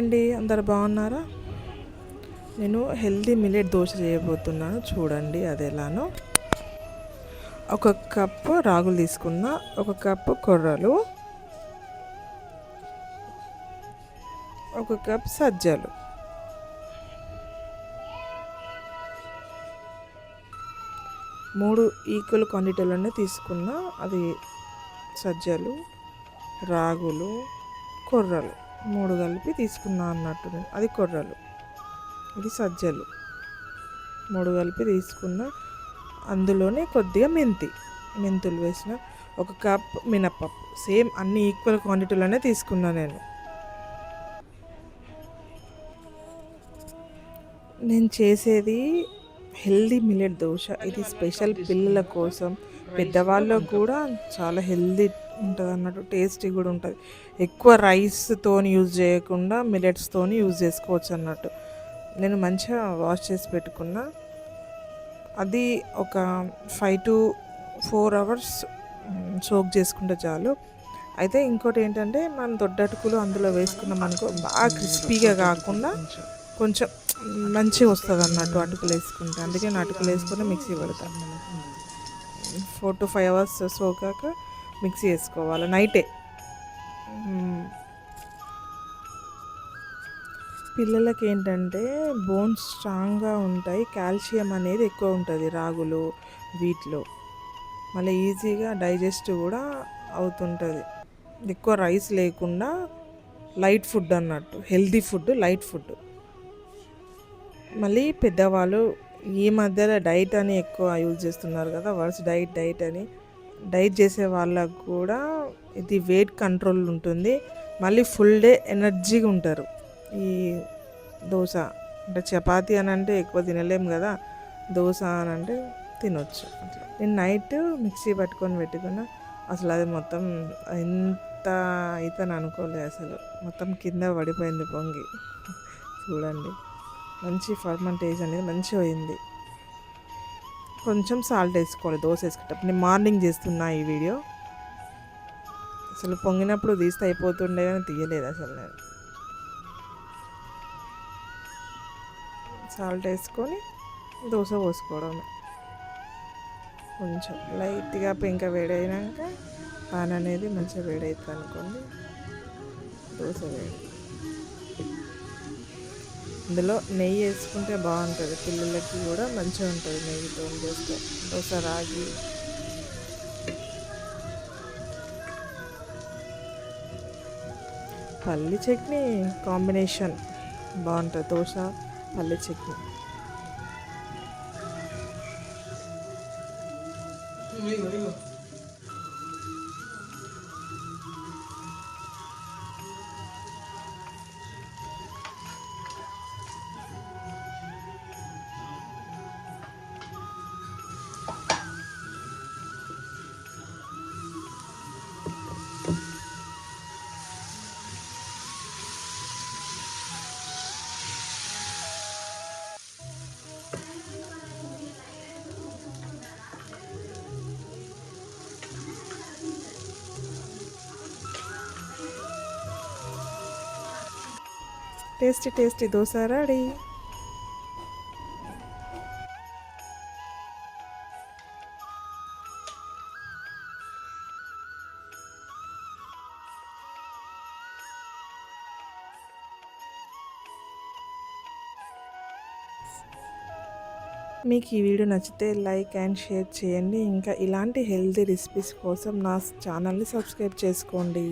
అండి, అందరు బాగున్నారా? నేను హెల్దీ మిల్లెట్ దోశ చేయబోతున్నాను, చూడండి అది ఎలానో. ఒక కప్పు రాగులు తీసుకున్న, ఒక కప్పు కొర్రలు, ఒక కప్ సజ్జలు, మూడు ఈక్వల్ క్వాంటిటీలోనే తీసుకున్న. అది సజ్జలు, రాగులు, కొర్రలు మూడు కలిపి తీసుకున్నా అన్నట్టు. అది కొర్రలు, ఇది సజ్జలు మూడు కలిపి తీసుకున్న. అందులోనే కొద్దిగా మెంతులు వేసిన. ఒక కప్ మినప్పప్పు, సేమ్ అన్ని ఈక్వల్ క్వాంటిటీలోనే తీసుకున్నా నేను చేసేది హెల్దీ మిల్లెట్ దోశ. ఇది స్పెషల్ పిల్లల కోసం, పెద్దవాళ్ళకు కూడా చాలా హెల్దీ ఉంటుంది అన్నట్టు, టేస్టీ కూడా ఉంటుంది. ఎక్కువ రైస్తో యూజ్ చేయకుండా మిల్లెట్స్తో యూజ్ చేసుకోవచ్చు అన్నట్టు. నేను మంచిగా వాష్ చేసి పెట్టుకున్నా. అది ఒక 5 to 4 hours సోక్ చేసుకుంటే చాలు. అయితే ఇంకోటి ఏంటంటే, మనం దొడ్డటుకులు అందులో వేసుకున్నాం అనుకో, బాగా క్రిస్పీగా కాకుండా కొంచెం మంచిగా వస్తుంది అన్నట్టు అటుకులు వేసుకుంటే. అందుకే నేను అటుకులు వేసుకొని మిక్సీ పెడతాను. 4 to 5 hours సోకాక మిక్సీ వేసుకోవాలి నైటే. పిల్లలకి ఏంటంటే బోన్స్ స్ట్రాంగ్గా ఉంటాయి, కాల్షియం అనేది ఎక్కువ ఉంటుంది రాగులు వీటిలో. మళ్ళీ ఈజీగా డైజెస్ట్ కూడా అవుతుంటుంది. ఎక్కువ రైస్ లేకుండా లైట్ ఫుడ్ అన్నట్టు, హెల్దీ ఫుడ్, లైట్ ఫుడ్. మళ్ళీ పెద్దవాళ్ళు ఈ మధ్యలో డైట్ అని ఎక్కువ యూజ్ చేస్తున్నారు కదా, వర్డ్స్ డైట్ అని. డైట్ చేసే వాళ్ళకు కూడా ఇది వెయిట్ కంట్రోల్ ఉంటుంది. మళ్ళీ ఫుల్ డే ఎనర్జీగా ఉంటారు. ఈ దోశ అంటే, చపాతీ అని అంటే ఎక్కువ తినలేము కదా, దోశ అని అంటే తినొచ్చు అట్లా. నేను నైట్ మిక్సీ పెట్టుకున్నా. అసలు అది మొత్తం ఎంత అవుతాను అనుకోలేదు, అసలు మొత్తం కింద పడిపోయింది పొంగి. చూడండి, మంచి ఫర్మెంటేజ్ అనేది మంచిగా అయింది. కొంచెం సాల్ట్ వేసుకోవాలి దోశ వేసుకుంటప్పుడు. నేను మార్నింగ్ చేస్తున్నా ఈ వీడియో. అసలు పొంగినప్పుడు తీస్తే అయిపోతుండే కానీ తీయలేదు అసలు నేను. సాల్ట్ వేసుకొని దోశ పోసుకోవడమే. కొంచెం లైట్గా పెంక వేడైనాక పాన్ అనేది మంచిగా వేడవుతుంది అనుకోండి, దోశ వేడి. ఇందులో నెయ్యి వేసుకుంటే బాగుంటుంది, పిల్లలకి కూడా మంచిగా ఉంటుంది నెయ్యితో చేస్తే దోశ. రాగి పల్లి చట్నీ కాంబినేషన్ బాగుంటుంది, దోశ పల్లి చట్నీ. Tasty dosa ready. మీకు ఈ వీడియో నచ్చితే లైక్ అండ్ షేర్ చేయండి. ఇంకా ఇలాంటి హెల్తీ రెసిపీస్ కోసం నా ఛానల్ని సబ్స్క్రైబ్ చేసుకోండి.